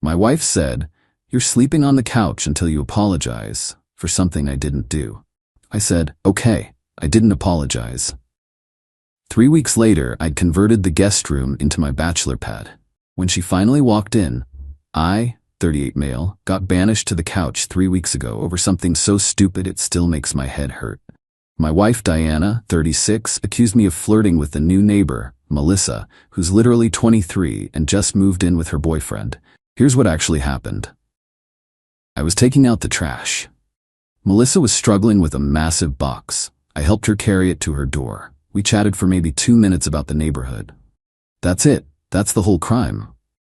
My wife said, "You're sleeping on the couch until you apologize for something I didn't do." I said, "Okay, I didn't apologize." 3 weeks later, I'd converted the guest room into my bachelor pad. When she finally walked in, I, 38 male, got banished to the couch 3 weeks ago over something so stupid it still makes my head hurt. My wife, Diana, 36, accused me of flirting with the new neighbor, Melissa, who's literally 23 and just moved in with her boyfriend. Here's what actually happened. I was taking out the trash. Melissa was struggling with a massive box. I helped her carry it to her door. We chatted for maybe 2 minutes about the neighborhood. That's it. That's the whole crime.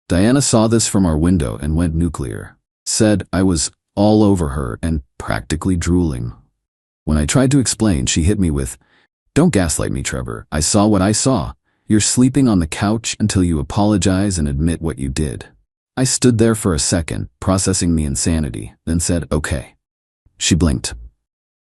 Diana saw this from our window and went nuclear. Said I was all over her and practically drooling. When I tried to explain, she hit me with, "Don't gaslight me, Trevor. I saw what I saw. You're sleeping on the couch until you apologize and admit what you did." I stood there for a second, processing the insanity, then said, "Okay." She blinked.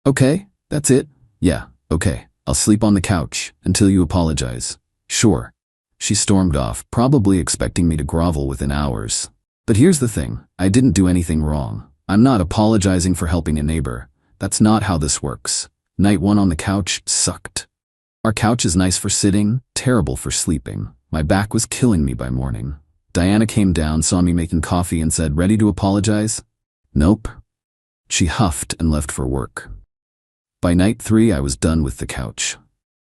"Okay, that's it? Yeah, okay. I'll sleep on the couch until you apologize." "Sure." She stormed off, probably expecting me to grovel within hours. But here's the thing, I didn't do anything wrong. I'm not apologizing for helping a neighbor. That's not how this works. Night 1 on the couch sucked. Our couch is nice for sitting, terrible for sleeping. My back was killing me by morning. Diana came down, saw me making coffee and said, "Ready to apologize?" "Nope." She huffed and left for work. By night 3, I was done with the couch.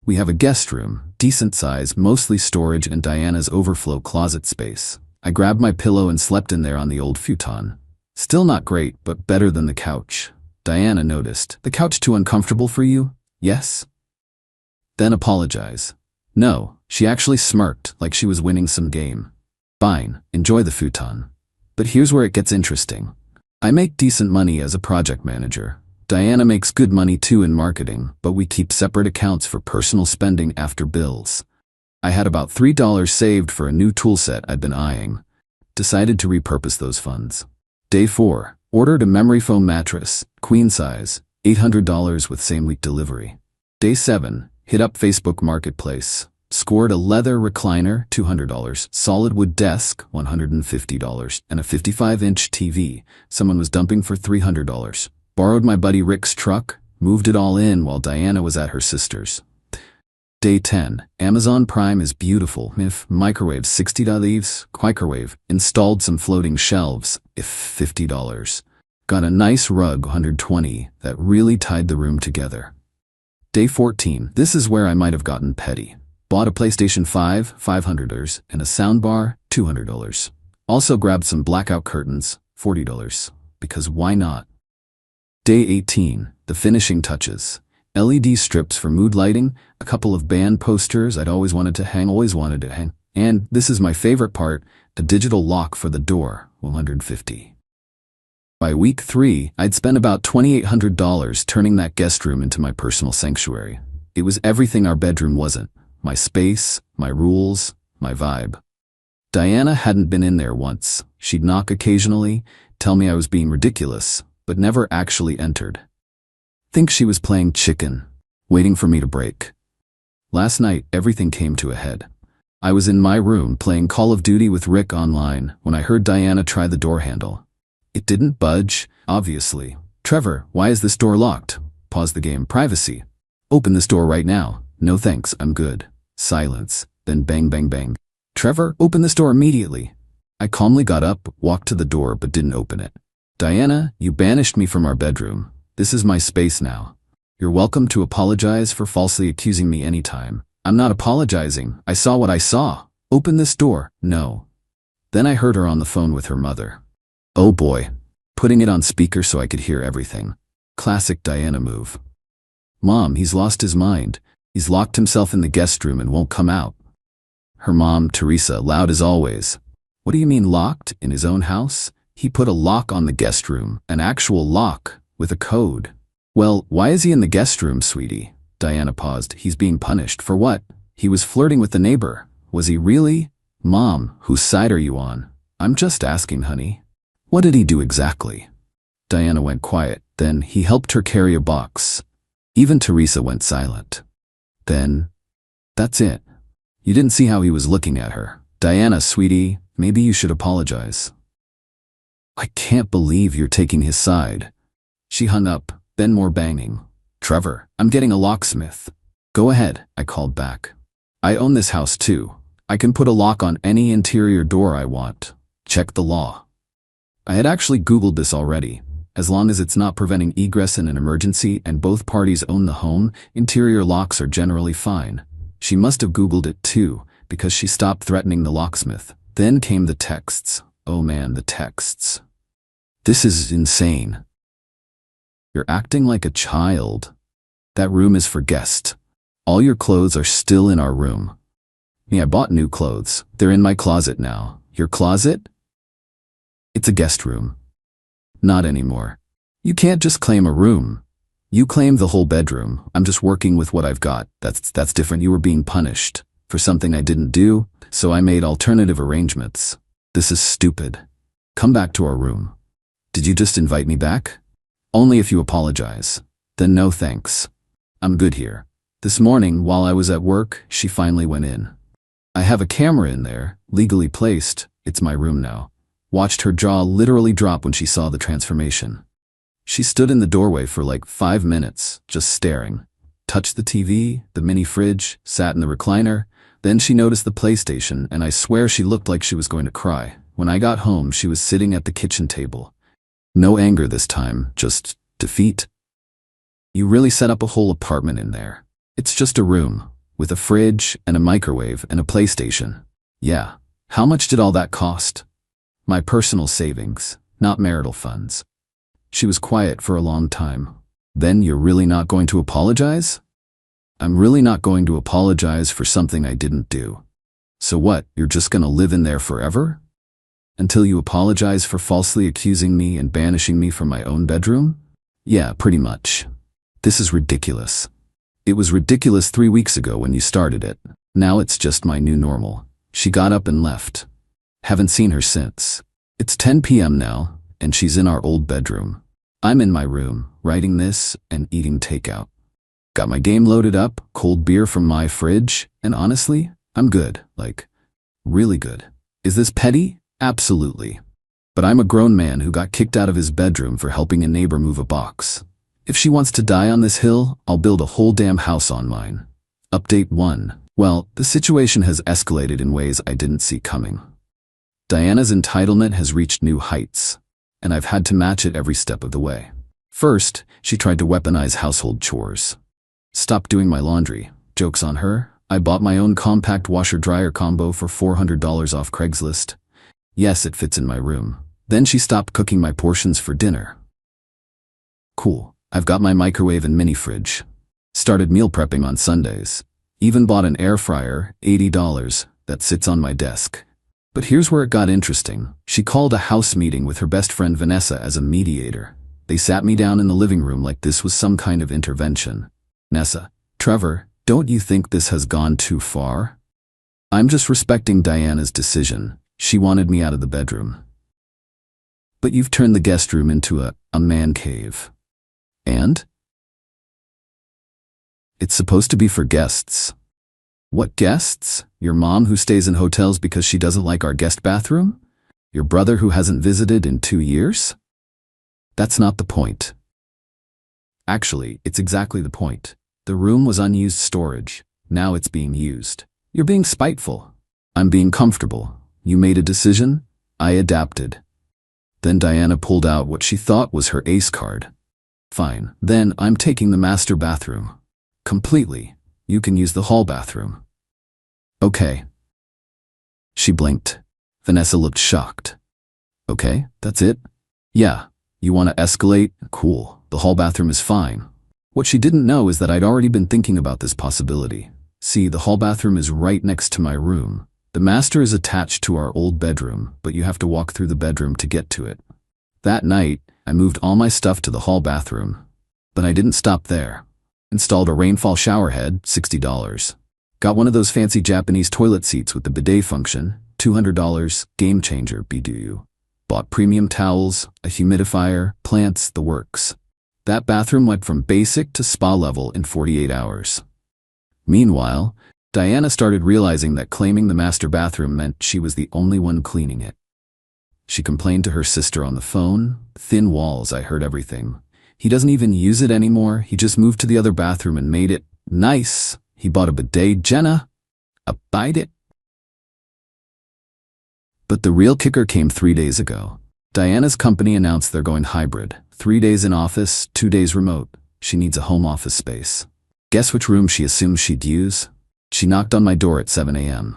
We have a guest room, decent size, mostly storage and Diana's overflow closet space. I grabbed my pillow and slept in there on the old futon. Still not great, but better than the couch. Diana noticed. "The couch too uncomfortable for you?" "Yes." "Then apologize." "No." She actually smirked, like she was winning some game. "Fine, enjoy the futon. But here's where it gets interesting. I make decent money as a project manager. Diana makes good money too in marketing, but we keep separate accounts for personal spending after bills. I had about $3 saved for a new toolset I'd been eyeing. Decided to repurpose those funds. Day 4, ordered a memory foam mattress, queen size, $800 with same-week delivery. Day 7, hit up Facebook Marketplace. Scored a leather recliner, $200, solid wood desk, $150, and a 55-inch TV someone was dumping for $300. Borrowed my buddy Rick's truck, moved it all in while Diana was at her sister's. Day 10, Amazon Prime is beautiful. If microwave $60, microwave, installed some floating shelves, if $50. Got a nice rug, $120, that really tied the room together. Day 14, this is where I might have gotten petty. Bought a PlayStation 5, $500, and a soundbar, $200. Also grabbed some blackout curtains, $40, because why not? Day 18, the finishing touches. LED strips for mood lighting, a couple of band posters I'd always wanted to hang, and this is my favorite part, a digital lock for the door, $150. By week 3, I'd spent about $2,800 turning that guest room into my personal sanctuary. It was everything our bedroom wasn't. My space, my rules, my vibe. Diana hadn't been in there once. She'd knock occasionally, tell me I was being ridiculous, but never actually entered. Think she was playing chicken, waiting for me to break. Last night, everything came to a head. I was in my room playing Call of Duty with Rick online when I heard Diana try the door handle. It didn't budge, obviously. "Trevor, why is this door locked?" Pause the game. "Privacy." "Open this door right now." "No thanks, I'm good." Silence, then bang bang bang. "Trevor, open this door immediately." I calmly got up, walked to the door, but didn't open it. "Diana, you banished me from our bedroom. This is my space now. You're welcome to apologize for falsely accusing me anytime." "I'm not apologizing. I saw what I saw. Open this door." "No." Then I heard her on the phone with her mother. Oh boy. Putting it on speaker so I could hear everything. Classic Diana move. "Mom, he's lost his mind. He's locked himself in the guest room and won't come out." Her mom, Teresa, loud as always. "What do you mean locked? In his own house? He put a lock on the guest room, an actual lock, with a code." "Well, why is he in the guest room, sweetie?" Diana paused. "He's being punished. For what?" "He was flirting with the neighbor." "Was he really?" "Mom, whose side are you on?" "I'm just asking, honey." "What did he do exactly?" Diana went quiet. Then he helped her carry a box. Even Teresa went silent. Then, that's it. You didn't see how he was looking at her. "Diana, sweetie, maybe you should apologize." I can't believe you're taking his side. She hung up, then more banging. Trevor, I'm getting a locksmith. Go ahead, I called back. I own this house too. I can put a lock on any interior door I want. Check the law. I had actually Googled this already. As long as it's not preventing egress in an emergency and both parties own the home, interior locks are generally fine. She must have Googled it too, because she stopped threatening the locksmith. Then came the texts. Oh man, the texts. This is insane. You're acting like a child. That room is for guests. All your clothes are still in our room. Me, I bought new clothes. They're in my closet now. Your closet? It's a guest room. Not anymore. You can't just claim a room. You claim the whole bedroom. I'm just working with what I've got. That's different. You were being punished for something I didn't do, so I made alternative arrangements. This is stupid. Come back to our room. Did you just invite me back? Only if you apologize. Then no thanks. I'm good here. This morning, while I was at work, she finally went in. I have a camera in there, legally placed. It's my room now. Watched her jaw literally drop when she saw the transformation. She stood in the doorway for like 5 minutes, just staring. Touched the TV, the mini fridge, sat in the recliner. Then she noticed the PlayStation, and I swear she looked like she was going to cry. When I got home, she was sitting at the kitchen table. No anger this time, just defeat. You really set up a whole apartment in there. It's just a room, with a fridge and a microwave and a PlayStation. Yeah, how much did all that cost? My personal savings, not marital funds. She was quiet for a long time. Then you're really not going to apologize? I'm really not going to apologize for something I didn't do. So what, you're just gonna live in there forever? Until you apologize for falsely accusing me and banishing me from my own bedroom? Yeah, pretty much. This is ridiculous. It was ridiculous 3 weeks ago when you started it. Now it's just my new normal. She got up and left. Haven't seen her since. It's 10 p.m. now, and she's in our old bedroom. I'm in my room, writing this and eating takeout. Got my game loaded up, cold beer from my fridge, and honestly, I'm good, like, really good. Is this petty? Absolutely. But I'm a grown man who got kicked out of his bedroom for helping a neighbor move a box. If she wants to die on this hill, I'll build a whole damn house on mine. Update 1. Well, the situation has escalated in ways I didn't see coming. Diana's entitlement has reached new heights, and I've had to match it every step of the way. First, she tried to weaponize household chores. Stop doing my laundry. Joke's on her. I bought my own compact washer-dryer combo for $400 off Craigslist. Yes, it fits in my room. Then she stopped cooking my portions for dinner. Cool. I've got my microwave and mini fridge. Started meal prepping on Sundays. Even bought an air fryer, $80, that sits on my desk. But here's where it got interesting. She called a house meeting with her best friend Vanessa as a mediator. They sat me down in the living room like this was some kind of intervention. Vanessa, Trevor, don't you think this has gone too far? I'm just respecting Diana's decision. She wanted me out of the bedroom. But you've turned the guest room into a man cave. And? It's supposed to be for guests. What guests? Your mom who stays in hotels because she doesn't like our guest bathroom? Your brother who hasn't visited in 2 years? That's not the point. Actually, it's exactly the point. The room was unused storage. Now it's being used. You're being spiteful. I'm being comfortable. You made a decision. I adapted. Then Diana pulled out what she thought was her ace card. Fine. Then I'm taking the master bathroom. Completely. You can use the hall bathroom. Okay. She blinked. Vanessa looked shocked. Okay, that's it? Yeah. You want to escalate? Cool. The hall bathroom is fine. What she didn't know is that I'd already been thinking about this possibility. See, the hall bathroom is right next to my room. The master is attached to our old bedroom, but you have to walk through the bedroom to get to it. That night, I moved all my stuff to the hall bathroom. But I didn't stop there. Installed a rainfall shower head, $60. Got one of those fancy Japanese toilet seats with the bidet function, $200, game changer, BDU. Bought premium towels, a humidifier, plants, the works. That bathroom went from basic to spa level in 48 hours. Meanwhile, Diana started realizing that claiming the master bathroom meant she was the only one cleaning it. She complained to her sister on the phone. Thin walls, I heard everything. He doesn't even use it anymore. He just moved to the other bathroom and made it nice. He bought a bidet. Jenna, abide it. But the real kicker came 3 days ago. Diana's company announced they're going hybrid. 3 days in office, 2 days remote. She needs a home office space. Guess which room she assumes she'd use? She knocked on my door at 7 a.m.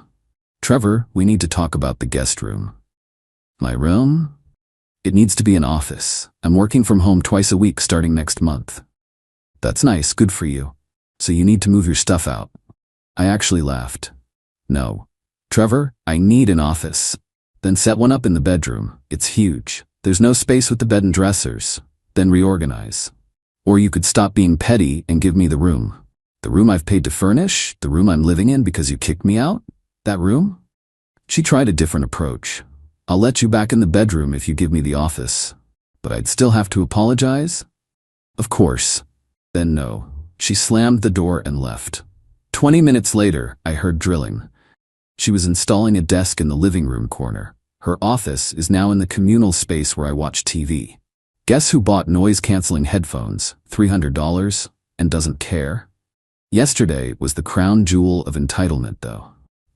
Trevor, we need to talk about the guest room. My room? It needs to be an office. I'm working from home twice a week starting next month. That's nice, good for you. So you need to move your stuff out. I actually laughed. No. Trevor, I need an office. Then set one up in the bedroom. It's huge. There's no space with the bed and dressers. Then reorganize. Or you could stop being petty and give me the room. The room I've paid to furnish? The room I'm living in because you kicked me out? That room? She tried a different approach. I'll let you back in the bedroom if you give me the office. But I'd still have to apologize? Of course. Then no. She slammed the door and left. 20 minutes later, I heard drilling. She was installing a desk in the living room corner. Her office is now in the communal space where I watch TV. Guess who bought noise-canceling headphones, $300, and doesn't care? Yesterday was the crown jewel of entitlement, though.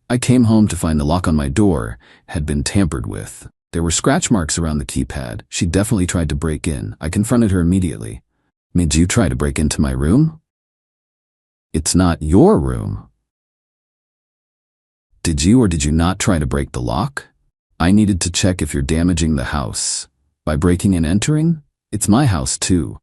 I came home to find the lock on my door had been tampered with. There were scratch marks around the keypad. She definitely tried to break in. I confronted her immediately. Did you try to break into my room? It's not your room. Did you or did you not try to break the lock? I needed to check if you're damaging the house. By breaking and entering? It's my house too.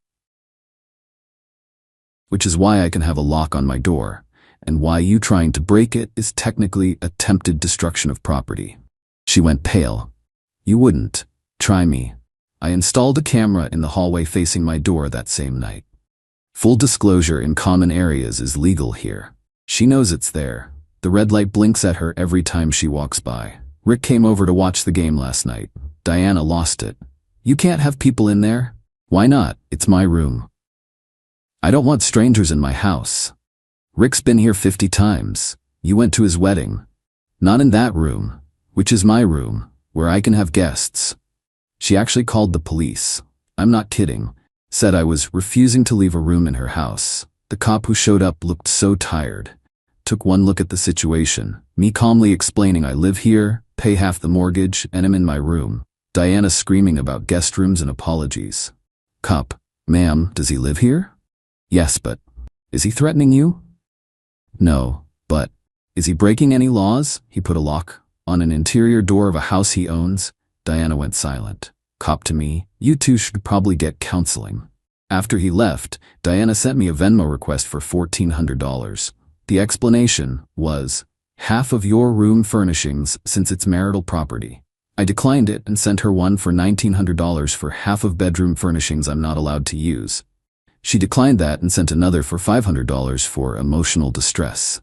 Which is why I can have a lock on my door, and why you trying to break it is technically attempted destruction of property. She went pale. You wouldn't. Try me. I installed a camera in the hallway facing my door that same night. Full disclosure in common areas is legal here. She knows it's there. The red light blinks at her every time she walks by. Rick came over to watch the game last night. Diana lost it. You can't have people in there. Why not? It's my room. I don't want strangers in my house. Rick's been here 50 times. You went to his wedding. Not in that room, which is my room, where I can have guests. She actually called the police. I'm not kidding. Said I was refusing to leave a room in her house. The cop who showed up looked so tired. Took one look at the situation, me calmly explaining I live here, pay half the mortgage, and am in my room. Diana screaming about guest rooms and apologies. Cop, ma'am, does he live here? Yes, but is he threatening you? No, but is he breaking any laws? He put a lock on an interior door of a house he owns. Diana went silent. Cop to me, you two should probably get counseling. After he left, Diana sent me a Venmo request for $1,400. The explanation was, half of your room furnishings since it's marital property. I declined it and sent her one for $1,900 for half of bedroom furnishings I'm not allowed to use. She declined that and sent another for $500 for emotional distress.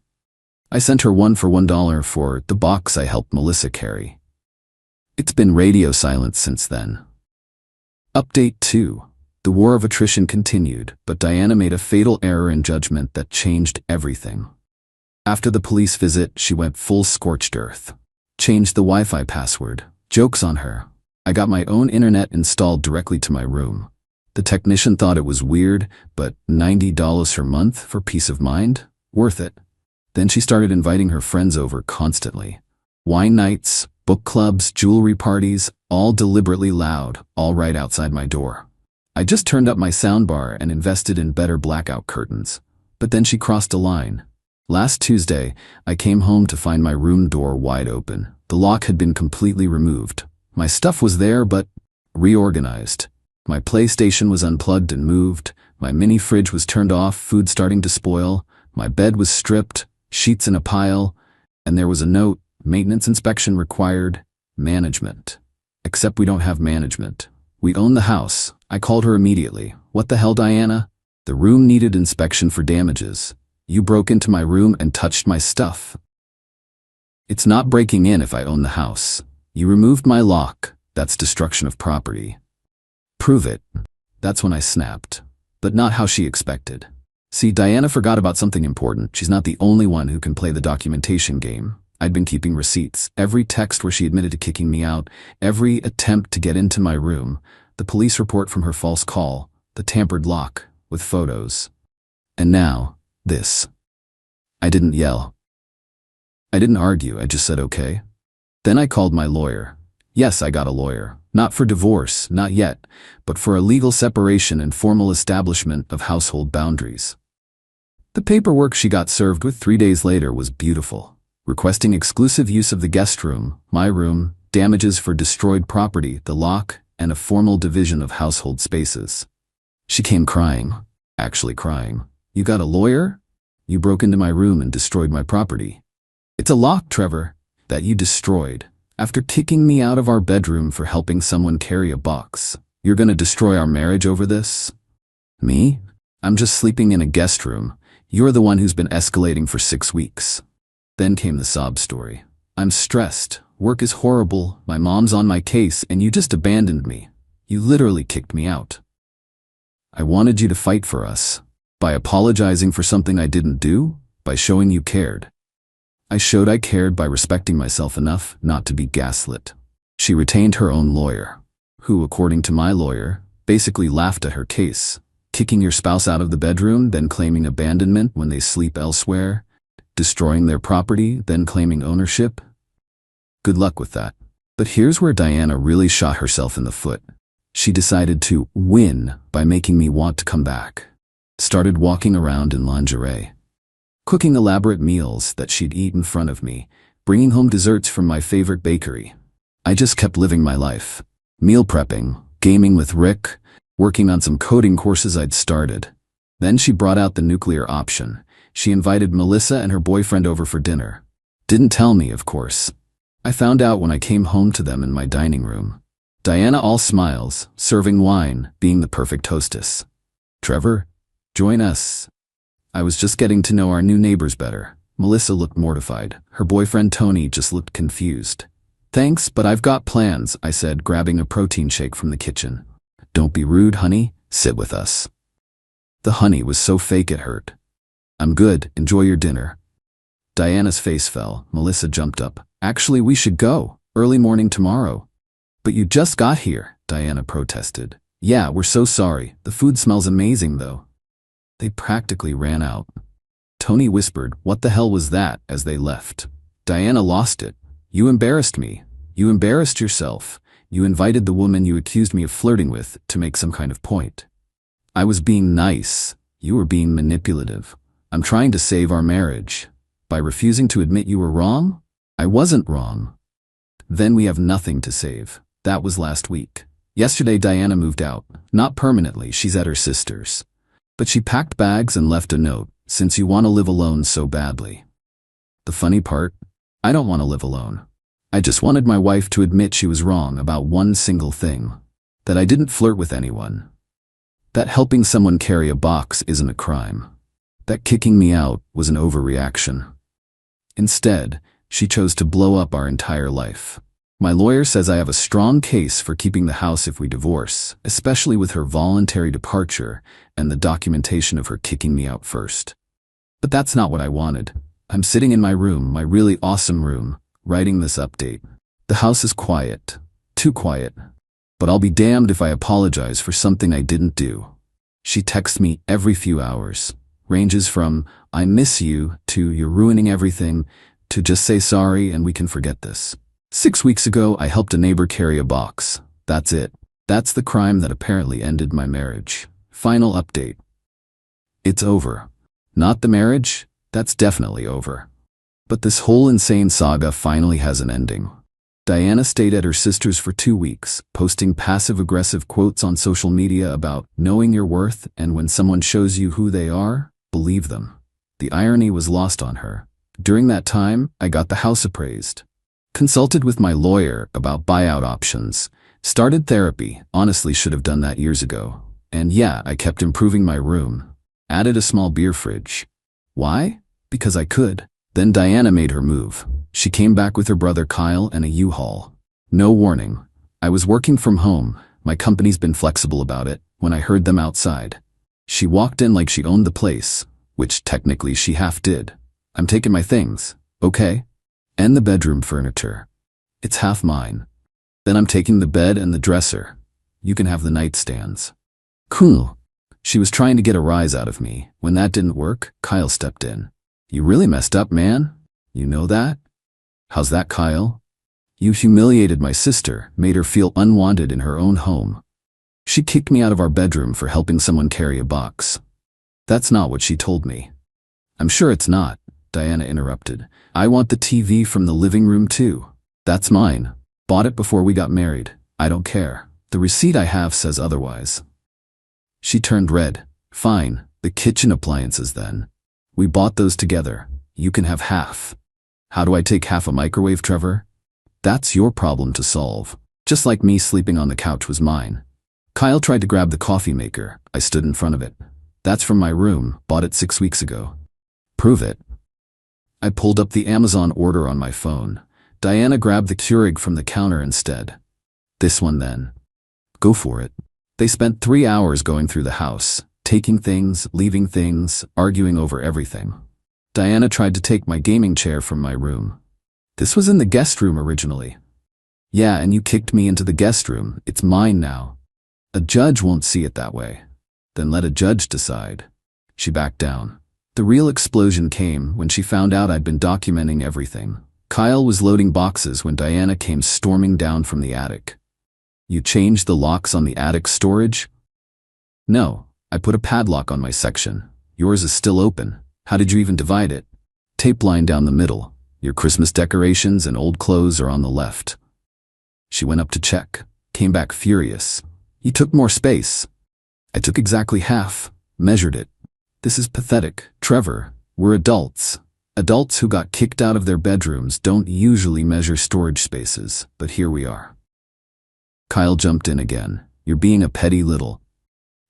I sent her one for $1 for the box I helped Melissa carry. It's been radio silence since then. Update 2. The war of attrition continued, but Diana made a fatal error in judgment that changed everything. After the police visit, she went full scorched earth. Changed the Wi-Fi password. Joke's on her. I got my own internet installed directly to my room. The technician thought it was weird, but $90 per month for peace of mind? Worth it. Then she started inviting her friends over constantly. Wine nights, book clubs, jewelry parties, all deliberately loud, all right outside my door. I just turned up my soundbar and invested in better blackout curtains. But then she crossed a line. Last Tuesday, I came home to find my room door wide open. The lock had been completely removed. My stuff was there, but reorganized. My PlayStation was unplugged and moved. My mini fridge was turned off, food starting to spoil. My bed was stripped, sheets in a pile, and there was a note, maintenance inspection required, management. Except we don't have management. We own the house. I called her immediately. What the hell, Diana? The room needed inspection for damages. You broke into my room and touched my stuff. It's not breaking in if I own the house. You removed my lock. That's destruction of property. Prove it. That's when I snapped. But not how she expected. See, Diana forgot about something important. She's not the only one who can play the documentation game. I'd been keeping receipts, every text where she admitted to kicking me out, every attempt to get into my room, the police report from her false call, the tampered lock, with photos. And now, this. I didn't yell. I didn't argue, I just said okay. Then I called my lawyer. Yes, I got a lawyer. Not for divorce, not yet, but for a legal separation and formal establishment of household boundaries. The paperwork she got served with 3 days later was beautiful, requesting exclusive use of the guest room, my room, damages for destroyed property, the lock, and a formal division of household spaces. She came crying, actually crying. You got a lawyer? You broke into my room and destroyed my property. It's a lock, Trevor, that you destroyed. After kicking me out of our bedroom for helping someone carry a box, you're gonna destroy our marriage over this? Me? I'm just sleeping in a guest room. You're the one who's been escalating for 6 weeks. Then came the sob story. I'm stressed. Work is horrible. My mom's on my case and you just abandoned me. You literally kicked me out. I wanted you to fight for us. By apologizing for something I didn't do? By showing you cared. I showed I cared by respecting myself enough not to be gaslit. She retained her own lawyer, who, according to my lawyer, basically laughed at her case. Kicking your spouse out of the bedroom, then claiming abandonment when they sleep elsewhere. Destroying their property, then claiming ownership. Good luck with that. But here's where Diana really shot herself in the foot. She decided to win by making me want to come back. Started walking around in lingerie. Cooking elaborate meals that she'd eat in front of me, bringing home desserts from my favorite bakery. I just kept living my life. Meal prepping, gaming with Rick, working on some coding courses I'd started. Then she brought out the nuclear option. She invited Melissa and her boyfriend over for dinner. Didn't tell me, of course. I found out when I came home to them in my dining room. Diana all smiles, serving wine, being the perfect hostess. Trevor, join us. I was just getting to know our new neighbors better. Melissa looked mortified. Her boyfriend Tony just looked confused. Thanks, but I've got plans, I said, grabbing a protein shake from the kitchen. Don't be rude, honey. Sit with us. The honey was so fake it hurt. I'm good. Enjoy your dinner. Diana's face fell. Melissa jumped up. Actually, we should go. Early morning tomorrow. But you just got here, Diana protested. Yeah, we're so sorry. The food smells amazing, though. They practically ran out. Tony whispered, "What the hell was that?" as they left. Diana lost it. You embarrassed me. You embarrassed yourself. You invited the woman you accused me of flirting with to make some kind of point. I was being nice. You were being manipulative. I'm trying to save our marriage. By refusing to admit you were wrong? I wasn't wrong. Then we have nothing to save. That was last week. Yesterday Diana moved out. Not permanently, she's at her sister's. But she packed bags and left a note, since you want to live alone so badly. The funny part? I don't want to live alone. I just wanted my wife to admit she was wrong about one single thing. That I didn't flirt with anyone. That helping someone carry a box isn't a crime. That kicking me out was an overreaction. Instead, she chose to blow up our entire life. My lawyer says I have a strong case for keeping the house if we divorce, especially with her voluntary departure and the documentation of her kicking me out first. But that's not what I wanted. I'm sitting in my room, my really awesome room, writing this update. The house is quiet. Too quiet. But I'll be damned if I apologize for something I didn't do. She texts me every few hours. Ranges from, "I miss you," to "You're ruining everything," to "Just say sorry and we can forget this." 6 weeks ago, I helped a neighbor carry a box. That's it. That's the crime that apparently ended my marriage. Final update. It's over. Not the marriage, that's definitely over. But this whole insane saga finally has an ending. Diana stayed at her sister's for 2 weeks, posting passive-aggressive quotes on social media about knowing your worth, and when someone shows you who they are, believe them. The irony was lost on her. During that time, I got the house appraised. Consulted with my lawyer about buyout options. Started therapy, honestly should have done that years ago. And yeah, I kept improving my room. Added a small beer fridge. Why? Because I could. Then Diana made her move. She came back with her brother Kyle and a U-Haul. No warning. I was working from home. My company's been flexible about it when I heard them outside. She walked in like she owned the place, which technically she half did. I'm taking my things, okay? And the bedroom furniture. It's half mine. Then I'm taking the bed and the dresser. You can have the nightstands. Cool. She was trying to get a rise out of me. When that didn't work, Kyle stepped in. You really messed up, man. You know that? How's that, Kyle? You humiliated my sister, made her feel unwanted in her own home. She kicked me out of our bedroom for helping someone carry a box. That's not what she told me. I'm sure it's not, Diana interrupted. I want the TV from the living room too. That's mine. Bought it before we got married. I don't care. The receipt I have says otherwise. She turned red. Fine, the kitchen appliances then. We bought those together. You can have half. How do I take half a microwave, Trevor? That's your problem to solve. Just like me sleeping on the couch was mine. Kyle tried to grab the coffee maker. I stood in front of it. That's from my room. Bought it 6 weeks ago. Prove it. I pulled up the Amazon order on my phone. Diana grabbed the Keurig from the counter instead. This one then. Go for it. They spent 3 hours going through the house, taking things, leaving things, arguing over everything. Diana tried to take my gaming chair from my room. This was in the guest room originally. Yeah, and you kicked me into the guest room. It's mine now. A judge won't see it that way. Then let a judge decide. She backed down. The real explosion came when she found out I'd been documenting everything. Kyle was loading boxes when Diana came storming down from the attic. You changed the locks on the attic storage? No, I put a padlock on my section. Yours is still open. How did you even divide it? Tape line down the middle. Your Christmas decorations and old clothes are on the left. She went up to check, came back furious. You took more space. I took exactly half, measured it. This is pathetic, Trevor. We're adults. Adults who got kicked out of their bedrooms don't usually measure storage spaces, but here we are. Kyle jumped in again. You're being a petty little.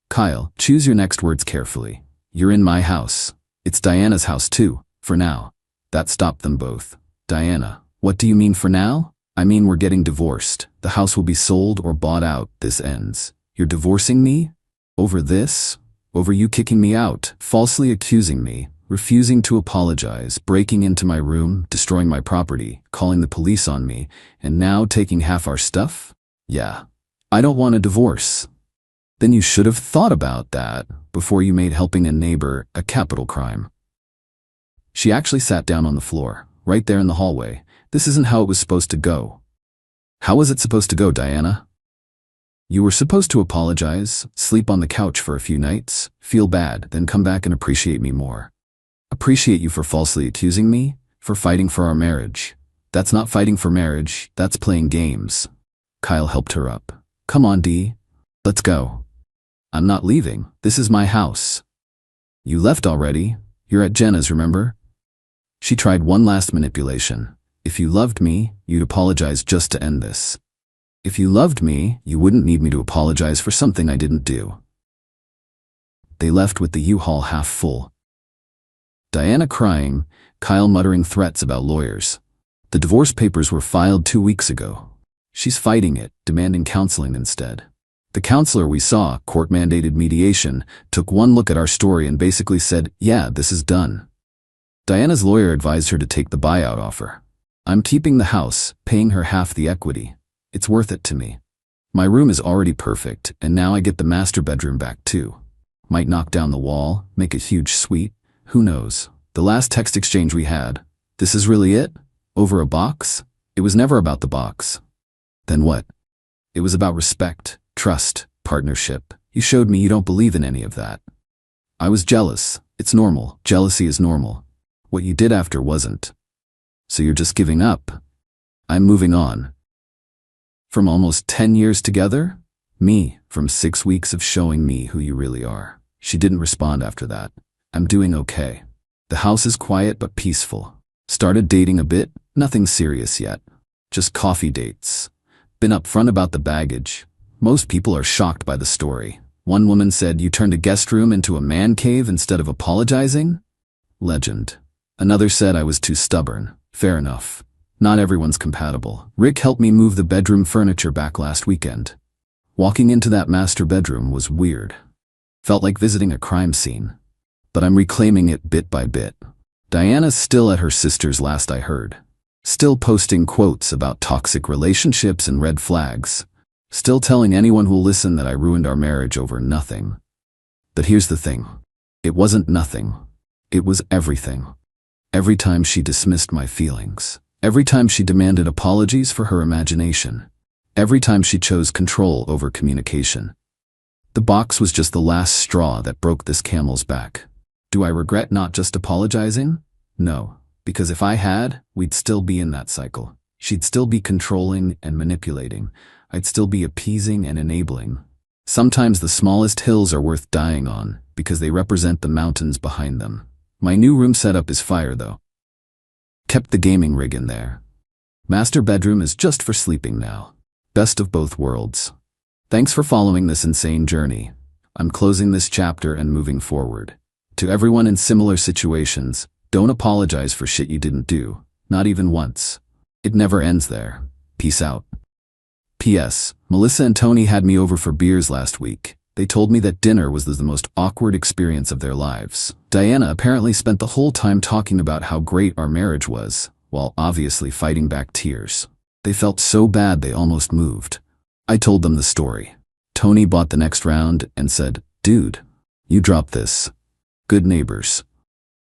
Kyle, choose your next words carefully. You're in my house. It's Diana's house too, for now. That stopped them both. Diana, what do you mean for now? I mean we're getting divorced. The house will be sold or bought out. This ends. You're divorcing me? Over this? Over you kicking me out, falsely accusing me, refusing to apologize, breaking into my room, destroying my property, calling the police on me, and now taking half our stuff? Yeah. I don't want a divorce. Then you should have thought about that before you made helping a neighbor a capital crime. She actually sat down on the floor, right there in the hallway. This isn't how it was supposed to go. How was it supposed to go, Diana? You were supposed to apologize, sleep on the couch for a few nights, feel bad, then come back and appreciate me more. Appreciate you for falsely accusing me, for fighting for our marriage. That's not fighting for marriage, that's playing games. Kyle helped her up. Come on, Dee. Let's go. I'm not leaving. This is my house. You left already. You're at Jenna's, remember? She tried one last manipulation. If you loved me, you'd apologize just to end this. If you loved me, you wouldn't need me to apologize for something I didn't do. They left with the U-Haul half full. Diana crying, Kyle muttering threats about lawyers. The divorce papers were filed 2 weeks ago. She's fighting it, demanding counseling instead. The counselor we saw, court-mandated mediation, took one look at our story and basically said, yeah, this is done. Diana's lawyer advised her to take the buyout offer. I'm keeping the house, paying her half the equity. It's worth it to me. My room is already perfect, and now I get the master bedroom back too. Might knock down the wall, make a huge suite. Who knows? The last text exchange we had. This is really it? Over a box? It was never about the box. Then what? It was about respect, trust, partnership. You showed me you don't believe in any of that. I was jealous. It's normal. Jealousy is normal. What you did after wasn't. So you're just giving up. I'm moving on. From almost 10 years together? Me, from 6 weeks of showing me who you really are. She didn't respond after that. I'm doing okay. The house is quiet but peaceful. Started dating a bit, nothing serious yet. Just coffee dates. Been upfront about the baggage. Most people are shocked by the story. One woman said, you turned a guest room into a man cave instead of apologizing? Legend. Another said I was too stubborn. Fair enough. Not everyone's compatible. Rick helped me move the bedroom furniture back last weekend. Walking into that master bedroom was weird. Felt like visiting a crime scene. But I'm reclaiming it bit by bit. Diana's still at her sister's last I heard. Still posting quotes about toxic relationships and red flags. Still telling anyone who'll listen that I ruined our marriage over nothing. But here's the thing. It wasn't nothing. It was everything. Every time she dismissed my feelings. Every time she demanded apologies for her imagination. Every time she chose control over communication. The box was just the last straw that broke this camel's back. Do I regret not just apologizing? No, because if I had, we'd still be in that cycle. She'd still be controlling and manipulating. I'd still be appeasing and enabling. Sometimes the smallest hills are worth dying on because they represent the mountains behind them. My new room setup is fire though. Kept the gaming rig in there. Master bedroom is just for sleeping now. Best of both worlds. Thanks for following this insane journey. I'm closing this chapter and moving forward. To everyone in similar situations, don't apologize for shit you didn't do, not even once. It never ends there. Peace out. P.S. Melissa and Tony had me over for beers last week. They told me that dinner was the most awkward experience of their lives. Diana apparently spent the whole time talking about how great our marriage was, while obviously fighting back tears. They felt so bad they almost moved. I told them the story. Tony bought the next round and said, "Dude, you dropped this. Good neighbors."